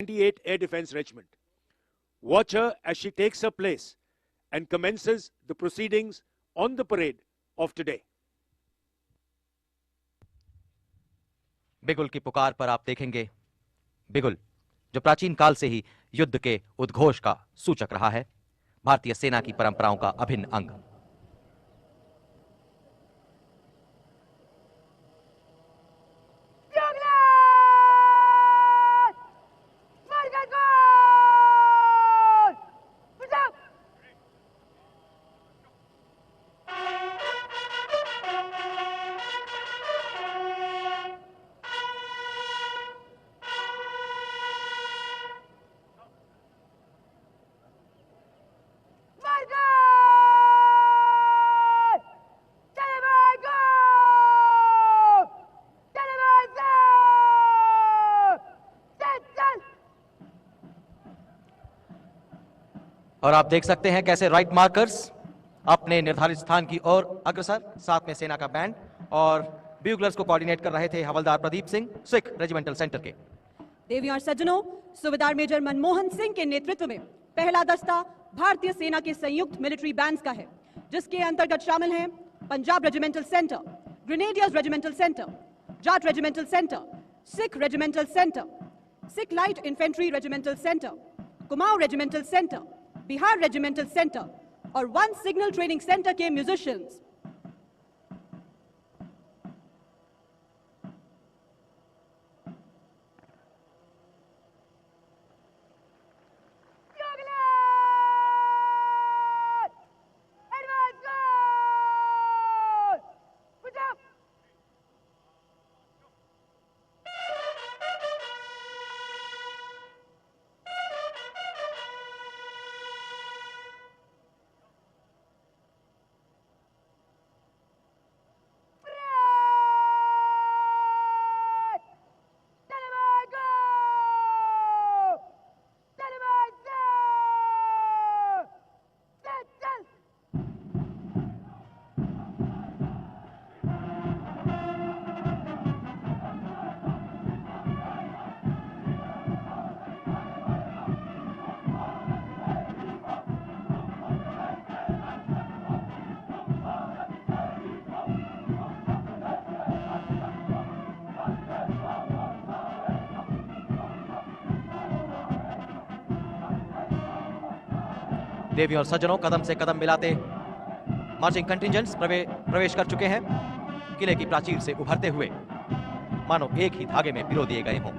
28 Air Defence Regiment. Watch her as she takes her place and commences the proceedings on the parade of today. बिगुल की पुकार पर आप देखेंगे बिगुल, जो प्राचीन काल से ही युद्ध के उद्घोष का सूचक रहा है, भारतीय सेना की परंपराओं का अभिन्न अंग। और आप देख सकते हैं कैसे राइट मार्कर्स अपने निर्धारित स्थान की ओर अग्रसर, साथ में सेना का बैंड, और ब्यूगलर्स को कोऑर्डिनेट कर रहे थे हवलदार प्रदीप सिंह, सिख रेजिमेंटल सेंटर के। देवियों और सज्जनों, सूबेदार मेजर मनमोहन सिंह के नेतृत्व में पहला दस्ता भारतीय सेना के संयुक्त मिलिट्री बैंड्स का है, जिसके अंतर्गत शामिल हैं Punjab regimental centre, grenadiers regimental centre, Jat regimental centre, Sikh regimental centre, Sikh light infantry regimental centre, Kumaon regimental centre, Bihar regimental centre और वन सिग्नल ट्रेनिंग सेंटर के म्यूजिशियंस। देवियों और सज्जनों, कदम से कदम मिलाते मार्चिंग कंटिंजेंट्स प्रवेश कर चुके हैं किले की प्राचीर से उभरते हुए, मानो एक ही धागे में पिरो दिए गए हों।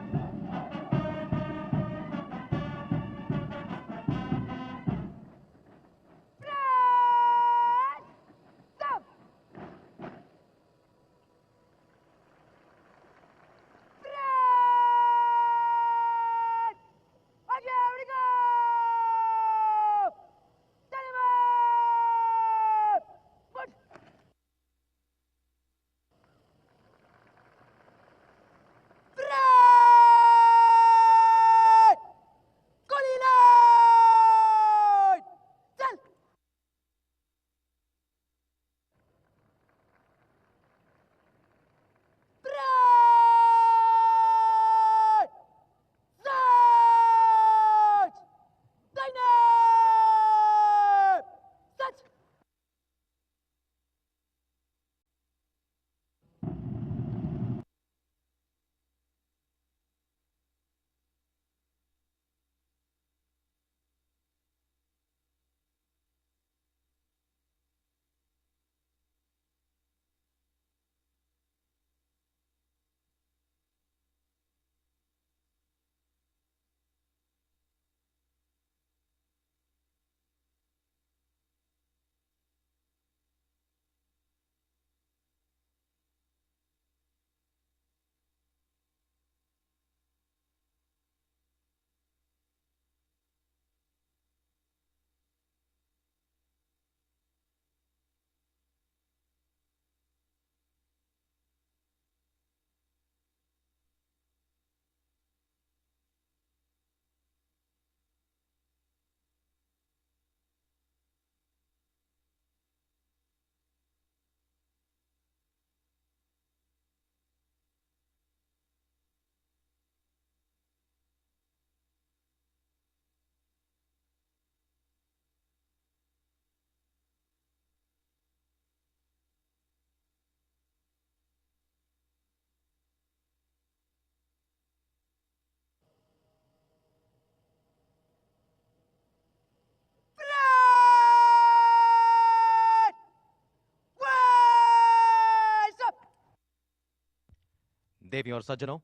देवियों और सज्जनों,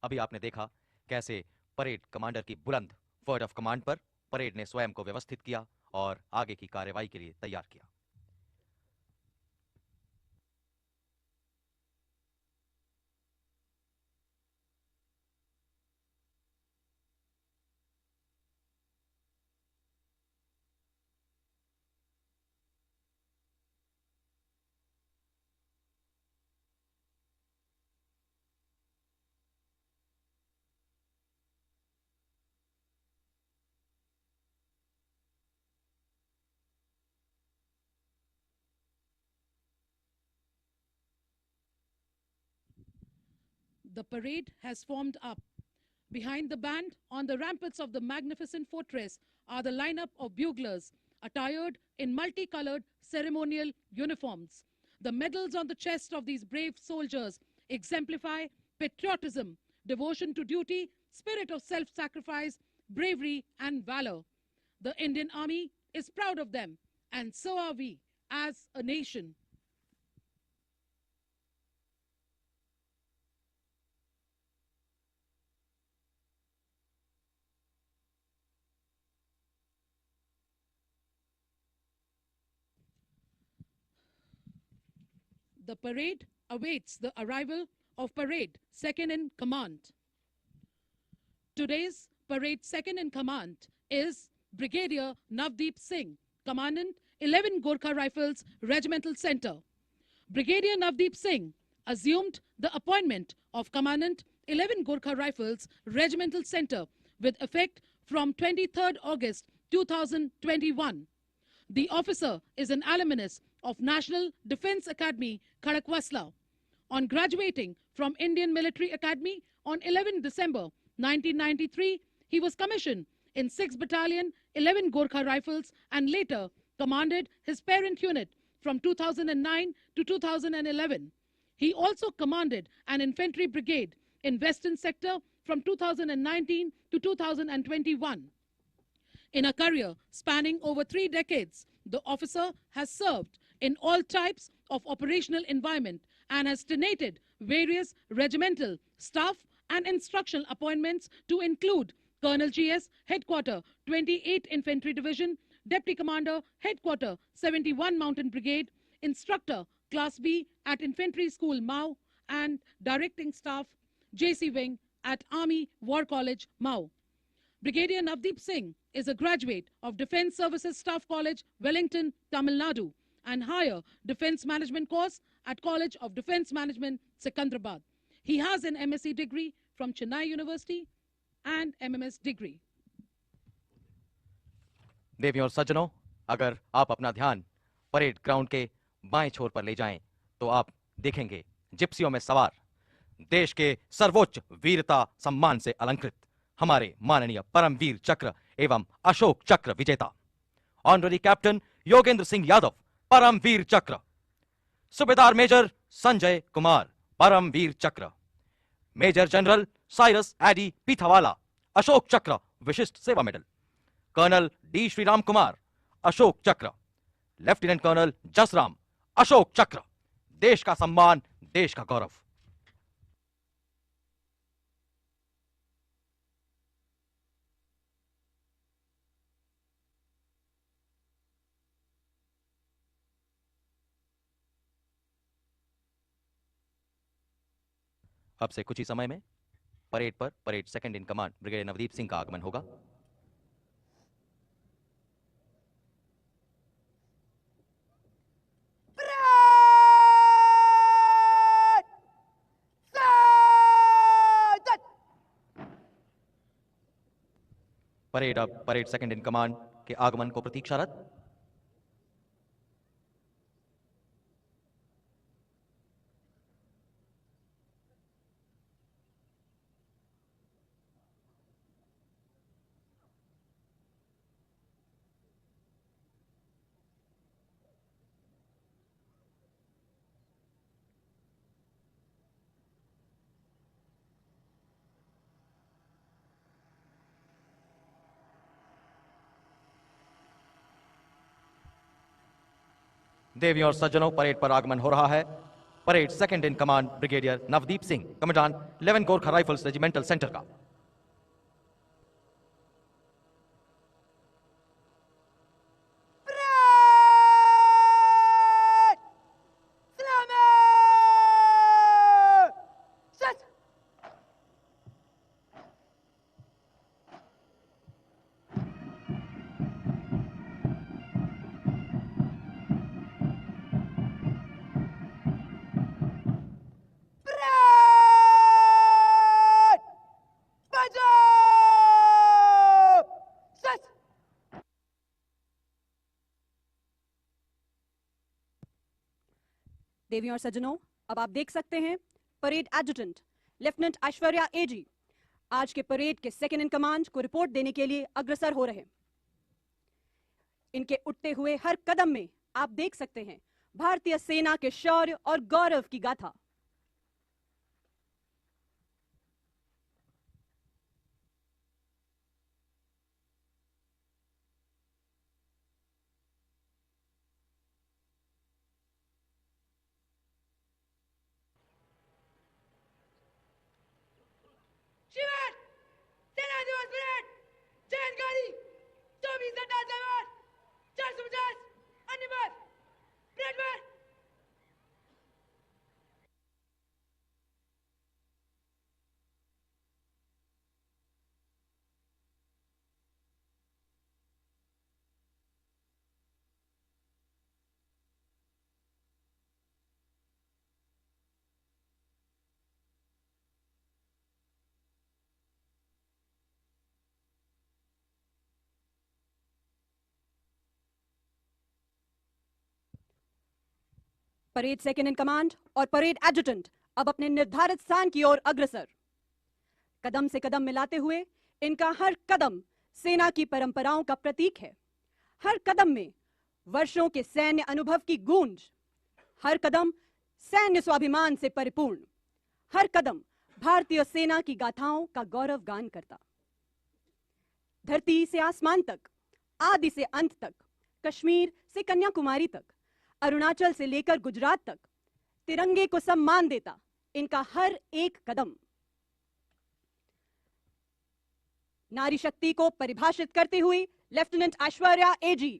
अभी आपने देखा कैसे परेड कमांडर की बुलंद वर्ड ऑफ कमांड पर परेड ने स्वयं को व्यवस्थित किया और आगे की कार्रवाई के लिए तैयार किया। The parade has formed up. Behind the band, on the ramparts of the magnificent fortress, are the lineup of buglers, attired in multicolored ceremonial uniforms. The medals on the chest of these brave soldiers exemplify patriotism, devotion to duty, spirit of self-sacrifice, bravery, and valor. The Indian Army is proud of them, and so are we as a nation. The parade awaits the arrival of parade second in command. Today's parade second in command is Brigadier Navdeep Singh, Commandant 11 Gorkha Rifles Regimental Center. Brigadier Navdeep Singh assumed the appointment of Commandant 11 Gorkha Rifles Regimental Center with effect from 23rd August 2021. The officer is an alumnus of National Defence Academy, Khadakwasla. On graduating from Indian Military Academy on 11 December 1993, he was commissioned in 6th Battalion, 11 Gorkha Rifles, and later commanded his parent unit from 2009 to 2011. He also commanded an infantry brigade in Western Sector from 2019 to 2021. In a career spanning over 3 decades, the officer has served in all types of operational environment and has tenated various regimental, staff and instructional appointments to include Colonel GS, Headquarter 28 Infantry Division, Deputy Commander, Headquarter 71 Mountain Brigade, Instructor Class B at Infantry School Mau, and Directing Staff JC Wing at Army War College Mau. Brigadier Navdeep Singh is a graduate of Defence Services Staff College, Wellington, Tamil Nadu, and higher Defence Management course at College of Defence Management, Secunderabad. He has an MSc degree from Chennai University and MMS degree. देवियों और सज्जनों, अगर आप अपना ध्यान parade ground के बाएं छोर पर ले जाएं, तो आप देखेंगे जिप्सियों में सवार देश के सर्वोच्च वीरता सम्मान से अलंकृत हमारे माननीय परमवीर चक्र एवं अशोक चक्र विजेता honorary captain Yogendra Singh Yadav, Param Vir Chakra, Subedar major Sanjay Kumar, Param Vir Chakra, major general Cyrus Addie Pithawala, Ashok Chakra Vishisht Seva medal, colonel D Shriram Kumar, Ashok Chakra, lieutenant colonel Jasram, Ashok चक्र, देश का सम्मान, देश का गौरव। अब से कुछ ही समय में परेड पर parade second in command brigadier Navdeep Singh का आगमन होगा। परेड अब परेड सेकंड इन कमांड के आगमन को प्रतीक्षारत। देवियों और सज्जनों, परेड पर आगमन हो रहा है parade second in command brigadier Navdeep Singh, commandant 11 Gorkha rifles regimental centre का। देवियों और सज्जनों, अब आप देख सकते हैं परेड एडजुटेंट लेफ्टिनेंट ऐश्वर्या एजी आज के परेड के सेकंड इन कमांड को रिपोर्ट देने के लिए अग्रसर हो रहे हैं। इनके उठते हुए हर कदम में आप देख सकते हैं भारतीय सेना के शौर्य और गौरव की गाथा। शिवार सेना दिवस परेड जानकारी 24 जवान 450 अन्यवर परेड पर परेड सेकंड इन कमांड और परेड एडजुटेंट अब अपने निर्धारित स्थान की ओर अग्रसर। कदम से कदम मिलाते हुए इनका हर कदम सेना की परंपराओं का प्रतीक है। हर कदम में वर्षों के सैन्य अनुभव की गूंज, हर कदम सैन्य स्वाभिमान से परिपूर्ण, हर कदम भारतीय सेना की गाथाओं का गौरव गान करता। धरती से आसमान तक, आदि से अंत तक, कश्मीर से कन्याकुमारी तक, अरुणाचल से लेकर गुजरात तक तिरंगे को सम्मान देता इनका हर एक कदम। नारी शक्ति को परिभाषित करती हुई लेफ्टिनेंट ऐश्वर्या एजी।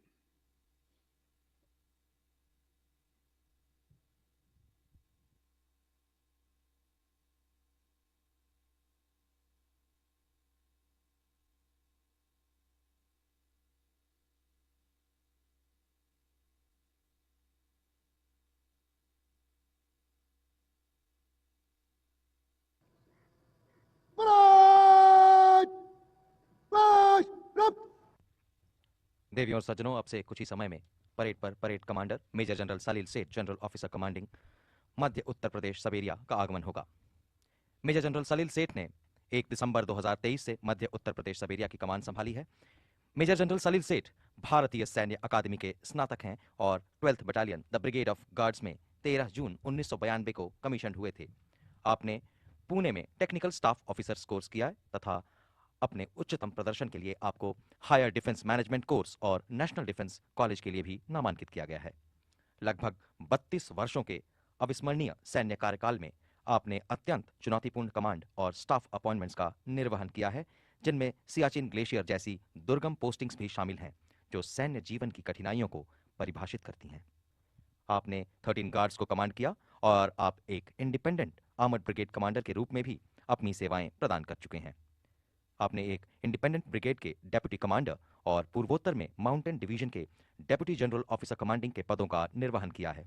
देवियों और सज्जनों, अब से कुछ ही समय में परेड पर परेड कमांडर मेजर जनरल सलील सेठ, जनरल ऑफिसर कमांडिंग मध्य उत्तर प्रदेश सबेरिया का आगमन होगा। मेजर जनरल सलील सेठ ने 1 दिसंबर 2023 से मध्य उत्तर प्रदेश सबेरिया की कमान संभाली है। मेजर जनरल सलील सेठ भारतीय सैन्य अकादमी के स्नातक हैं और 12th battalion the brigade of guards में 13 जून 1992 को कमीशन हुए थे। आपने पुणे में टेक्निकल स्टाफ ऑफिसर्स कोर्स किया है तथा अपने उच्चतम प्रदर्शन के लिए आपको हायर डिफेंस मैनेजमेंट कोर्स और नेशनल डिफेंस कॉलेज के लिए भी नामांकित किया गया है। लगभग 32 वर्षों के अविस्मरणीय सैन्य कार्यकाल में आपने अत्यंत चुनौतीपूर्ण कमांड और स्टाफ अपॉइंटमेंट्स का निर्वहन किया है, जिनमें सियाचिन ग्लेशियर जैसी दुर्गम पोस्टिंग्स भी शामिल हैं, जो सैन्य जीवन की कठिनाइयों को परिभाषित करती हैं। आपने 13 गार्ड्स को कमांड किया और आप एक इंडिपेंडेंट आर्मर्ड ब्रिगेड कमांडर के रूप में भी अपनी सेवाएं प्रदान कर चुके हैं। आपने एक इंडिपेंडेंट ब्रिगेड के डेप्यूटी कमांडर और पूर्वोत्तर में माउंटेन डिवीजन के डेप्यूटी जनरल ऑफिसर कमांडिंग के पदों का निर्वहन किया है।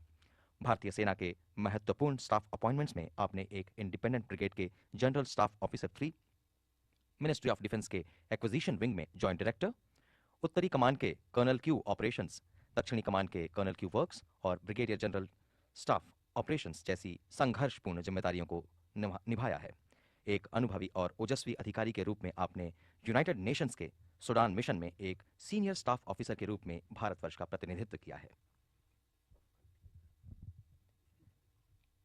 भारतीय सेना के महत्वपूर्ण स्टाफ अपॉइंटमेंट्स में आपने एक इंडिपेंडेंट ब्रिगेड के general staff officer 3, ministry of defence के एक्विजिशन विंग में जॉइंट डायरेक्टर, उत्तरी कमान के कर्नल क्यू ऑपरेशंस, दक्षिणी कमान के कर्नल क्यू वर्क्स और ब्रिगेडियर जनरल स्टाफ ऑपरेशंस जैसी संघर्षपूर्ण जिम्मेदारियों को निभाया है। एक अनुभवी और ओजस्वी अधिकारी के रूप में आपने यूनाइटेड नेशंस के सूडान मिशन में एक सीनियर स्टाफ ऑफिसर के रूप में भारतवर्ष का प्रतिनिधित्व किया है।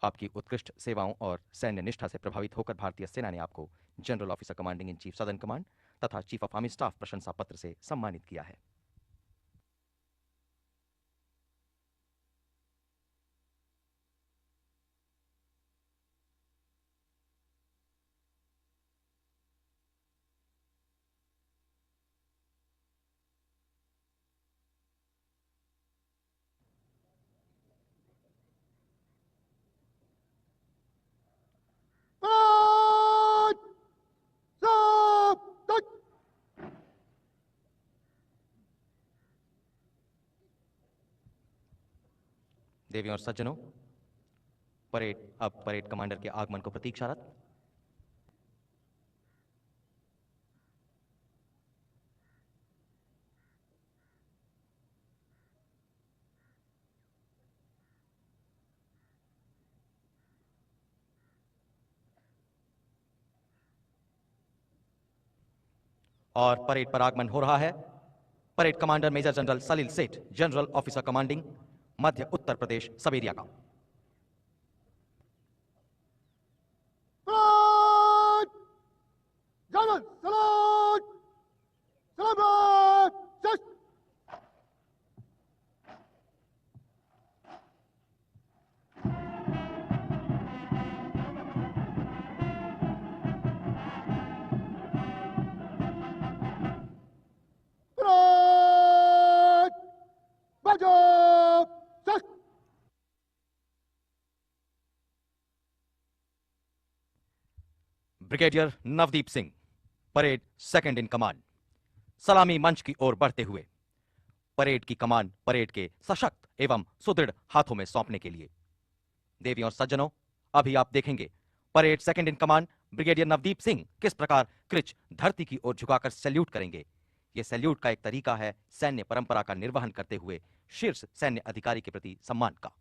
आपकी उत्कृष्ट सेवाओं और सैन्य निष्ठा से प्रभावित होकर भारतीय सेना ने आपको general officer commanding in chief southern command तथा चीफ ऑफ आर्मी स्टाफ प्रशंसा पत्र से सम्मानित किया है। देवियों और सज्जनों, अब परेड कमांडर के आगमन को प्रतीक्षारत। और परेड पर आगमन हो रहा है परेड कमांडर मेजर जनरल सलील सेठ, जनरल ऑफिसर कमांडिंग मध्य उत्तर प्रदेश सब एरिया का। Brigadier Navdeep Singh, parade second in command, सलामी मंच की ओर बढ़ते हुए परेड की कमान परेड के सशक्त एवं सुदृढ़ हाथों में सौंपने के लिए। देवियों और सज्जनों, अभी आप देखेंगे parade second in command brigadier Navdeep Singh किस प्रकार क्रिच धरती की ओर झुकाकर सैल्यूट करेंगे। यह सैल्यूट का एक तरीका है सैन्य परंपरा का निर्वहन करते हुए शीर्ष सैन्य अधिकारी के प्रति सम्मान का।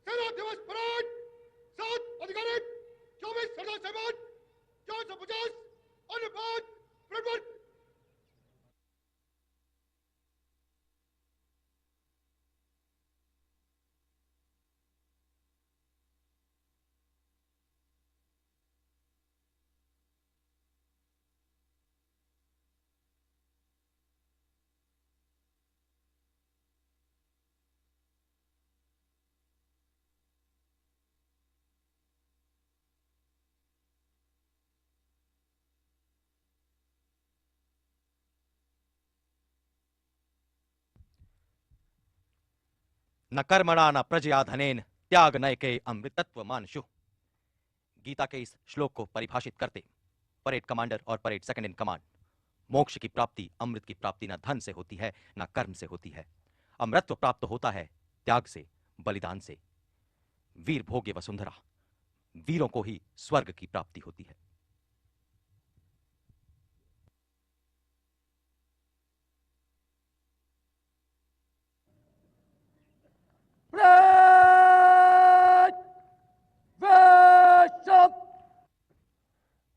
सेना दिवस परेड 7 अधिकारी 24 सरदार साहब 450 अन्य 5 फ्रंट। न कर्मणा न प्रजया धनेन त्याग नयके अमृतत्व मानशु। गीता के इस श्लोक को परिभाषित करते परेड कमांडर और परेड सेकंड इन कमांड, मोक्ष की प्राप्ति, अमृत की प्राप्ति न धन से होती है न कर्म से होती है। अमृतत्व प्राप्त होता है त्याग से, बलिदान से। वीर भोग्य वसुंधरा, वीरों को ही स्वर्ग की प्राप्ति होती है।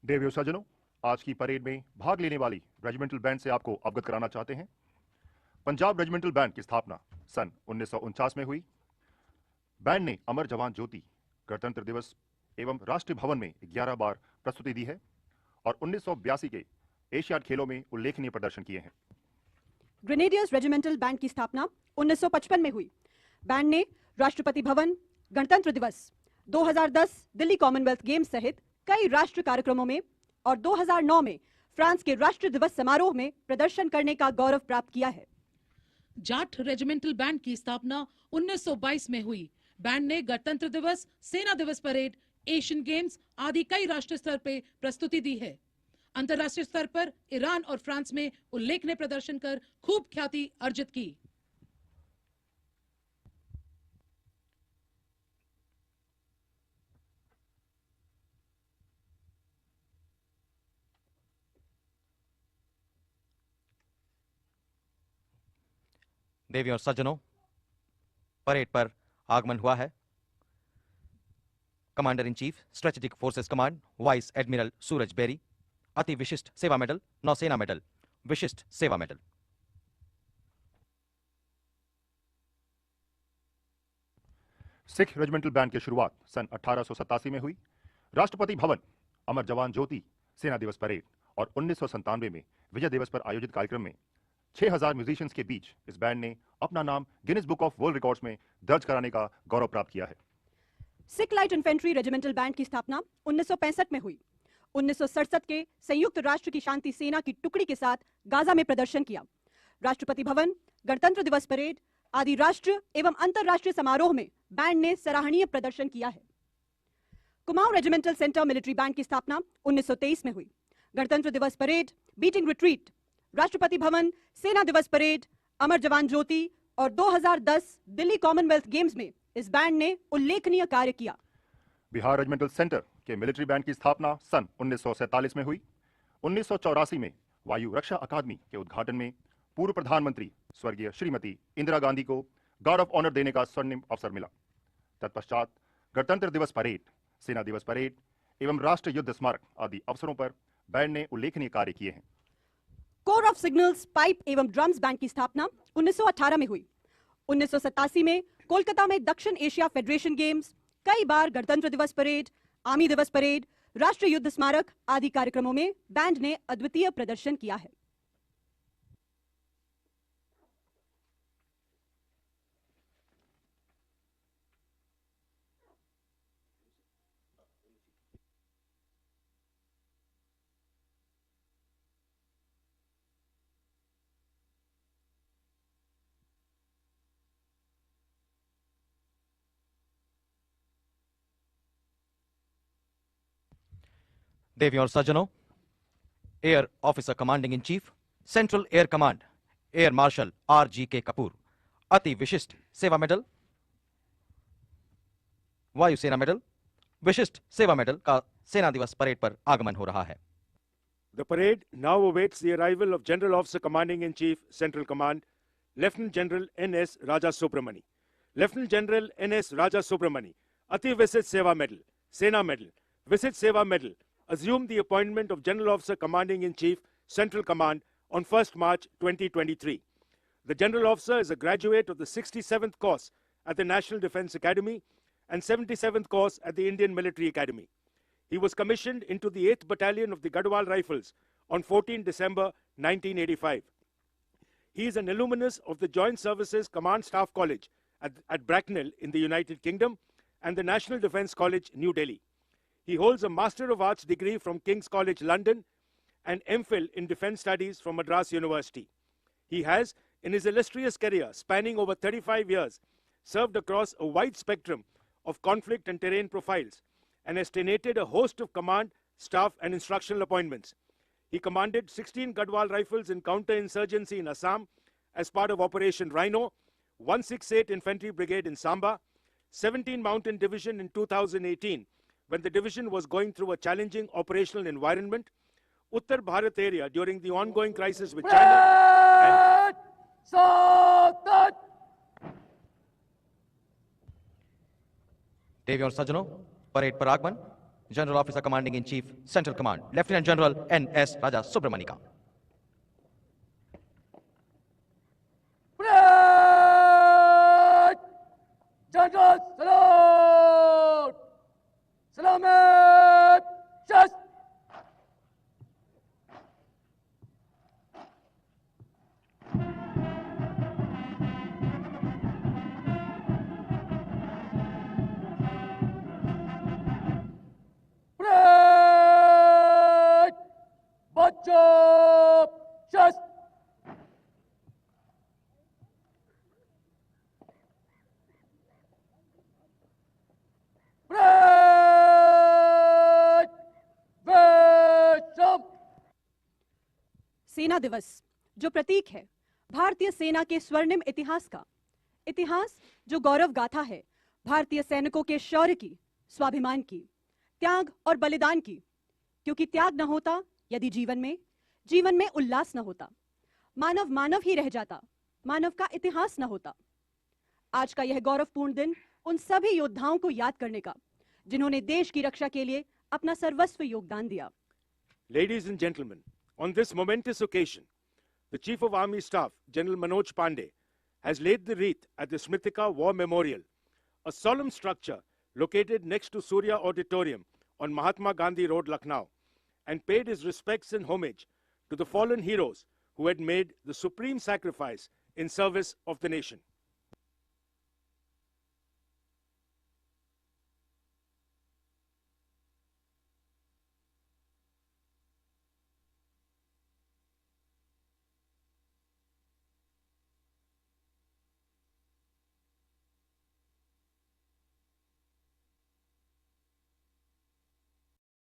देवियों सज्जनों, आज की परेड में भाग लेने वाली रेजिमेंटल बैंड से आपको अवगत कराना चाहते हैं। पंजाब रेजिमेंटल बैंड की स्थापना सन 1949 में हुई। बैंड ने अमर जवान ज्योति, गणतंत्र दिवस एवं राष्ट्रीय भवन में 11 बार प्रस्तुति दी है और 1982 के एशियाड खेलों में उल्लेखनीय प्रदर्शन किए हैं। ग्रेनेडियर्स रेजिमेंटल बैंड की स्थापना 1955 में हुई। बैंड ने राष्ट्रपति भवन, गणतंत्र दिवस, 2010 दिल्ली कॉमनवेल्थ गेम्स सहित कई राष्ट्रीय कार्यक्रमों में और 2009 में फ्रांस के राष्ट्रीय दिवस समारोह में प्रदर्शन करने का गौरव प्राप्त किया है। जाट रेजिमेंटल बैंड की स्थापना 1922 में हुई। बैंड ने गणतंत्र दिवस, सेना दिवस परेड, एशियन गेम्स आदि कई राष्ट्रीय स्तर पर प्रस्तुति दी है। अंतर्राष्ट्रीय स्तर पर ईरान और फ्रांस में उल्लेखनीय प्रदर्शन कर खूब ख्याति अर्जित की। देवियों और सज्जनों, परेड पर आगमन हुआ है commander in chief strategic forces command vice admiral Suraj Berry, Ati Vishisht Seva medal, नौसेना मेडल, विशिष्ट Seva medal. Sikh regimental band की शुरुआत सन 1887 में हुई। राष्ट्रपति भवन, अमर जवान ज्योति, सेना दिवस परेड और 1997 में विजय दिवस पर आयोजित कार्यक्रम में 6000 म्यूजिशियंस के बीच इस बैंड ने अपना नाम Guinness book of world records में दर्ज कराने का गौरव प्राप्त किया है। Sikh light infantry regimental band की स्थापना 1965 में हुई। 1967 के संयुक्त राष्ट्र की शांति सेना की टुकड़ी के साथ गाजा में प्रदर्शन किया। राष्ट्रपति भवन, गणतंत्र दिवस परेड आदि राष्ट्रीय एवं अंतर्राष्ट्रीय समारोह में बैंड ने सराहनीय प्रदर्शन किया है। Kumaon regimental centre military band की स्थापना 1923 में हुई। गणतंत्र दिवस parade, beating retreat, Rashtrapati Bhavan, सेना दिवस परेड, अमर जवान ज्योति और 2010 दिल्ली कॉमनवेल्थ गेम्स में इस बैंड ने उल्लेखनीय कार्य किया। बिहार रेजिमेंटल सेंटर के मिलिट्री बैंड की स्थापना सन 1947 में हुई। 1984 में वायु रक्षा अकादमी के उद्घाटन में पूर्व प्रधानमंत्री स्वर्गीय श्रीमती इंदिरा गांधी को गार्ड ऑफ ऑनर देने का स्वर्णिम अवसर मिला। तत्पश्चात गणतंत्र दिवस परेड, सेना दिवस परेड एवं राष्ट्रीय युद्ध स्मारक आदि अवसरों पर बैंड ने उल्लेखनीय कार्य किए हैं। कोर ऑफ सिग्नल्स, पाइप एवं ड्रम्स बैंड की स्थापना 1918 में हुई। 1987 में कोलकाता में दक्षिण एशिया फेडरेशन गेम्स, कई बार गणतंत्र दिवस परेड, आर्मी दिवस परेड, राष्ट्रीय युद्ध स्मारक आदि कार्यक्रमों में बैंड ने अद्वितीय प्रदर्शन किया है। देवियों और सज्जनों, air officer commanding in chief, central air command, air marshal RGK Kapoor, अति विशिष्ट सेवा मेडल, वायुसेना मेडल, विशिष्ट सेवा मेडल का सेना दिवस परेड पर आगमन हो रहा है। The parade now awaits the arrival of General Officer Commanding in Chief, Central Command, Lieutenant General N.S. Raja Subramani. Lieutenant General N.S. Raja Subramani, Ati Visit Seva Medal, Sena Medal, Visit Seva Medal, assumed the appointment of General Officer Commanding in Chief, Central Command on 1st March 2023. The General Officer is a graduate of the 67th course at the National Defence Academy and 77th course at the Indian Military Academy. He was commissioned into the 8th Battalion of the Gadwal Rifles on 14 December 1985. He is an alumnus of the Joint Services Command Staff College at Bracknell in the United Kingdom and the National Defence College, New Delhi. He holds a Master of Arts degree from King's College, London, and MPhil in Defence Studies from Madras University. He has, in his illustrious career spanning over 35 years, served across a wide spectrum of conflict and terrain profiles, and has tenated a host of command, staff, and instructional appointments. He commanded 16 Gadwal Rifles in counter-insurgency in Assam as part of Operation Rhino, 168 Infantry Brigade in Samba, 17 Mountain Division in 2018, when the division was going through a challenging operational environment, Uttar Bharat area during the ongoing crisis with China, देवियों और सज्जनों, parade पर आगमन general officer commanding in chief, central command, lieutenant general N.S. राजा सुब्रमणी का। General salute, सलामत, just Bachop! Just! Break! Bishop! सेना दिवस जो प्रतीक है भारतीय सेना के स्वर्णिम इतिहास का, इतिहास जो गौरव गाथा है भारतीय सैनिकों के शौर्य की, स्वाभिमान की, त्याग और बलिदान की, क्योंकि त्याग न होता यदि जीवन में उल्लास न होता, मानव मानव ही रह जाता, मानव का इतिहास न होता। आज का यह गौरवपूर्ण दिन उन सभी योद्धाओं को याद करने का जिन्होंने देश की रक्षा के लिए अपना सर्वस्व योगदान दिया। Ladies and gentlemen, on this momentous occasion, the Chief of Army Staff, General Manoj Pandey, has laid the wreath at the Smritika War Memorial, a solemn structure located next to Surya Auditorium on Mahatma Gandhi Road, Lucknow, and paid his respects and homage to the fallen heroes who had made the supreme sacrifice in service of the nation.